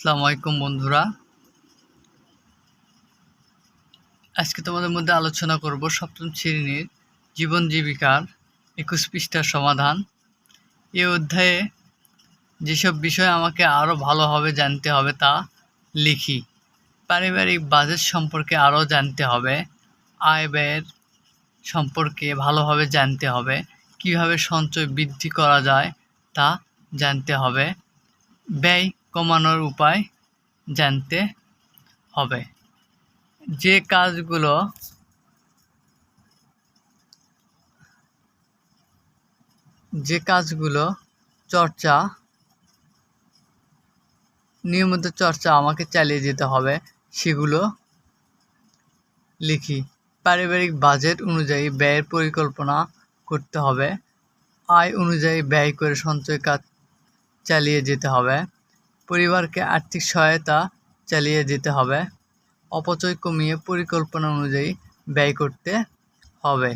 আসসালামু আলাইকুম বন্ধুরা। আজকে তোমাদের মধ্যে আলোচনা করব সপ্তম শ্রেণীর জীবন জীবিকার 21 পৃষ্ঠার সমাধান। এই অধ্যায়ে যেসব বিষয় আমাকে আরও ভালোভাবে জানতে হবে তা লিখি। পারিবারিক বাজেট সম্পর্কে আরও জানতে হবে, আয় ব্যয়ের সম্পর্কে ভালোভাবে জানতে হবে, কিভাবে সঞ্চয় বৃদ্ধি করা যায় তা জানতে হবে, ব্যয় কমানোর উপায় জানতে হবে। যে কাজগুলো নিয়মিত চর্চা আমাকে চালিয়ে যেতে হবে সেগুলো লিখি। পারিবারিক বাজেট অনুযায়ী ব্যয়ের পরিকল্পনা করতে হবে, আয় অনুযায়ী ব্যয় করে সঞ্চয় কাজ চালিয়ে যেতে হবে, পরিবারকে আর্থিক সহায়তা চালিয়ে যেতে হবে, অপচয় কমিয়ে পরিকল্পনা অনুযায়ী ব্যয় করতে হবে।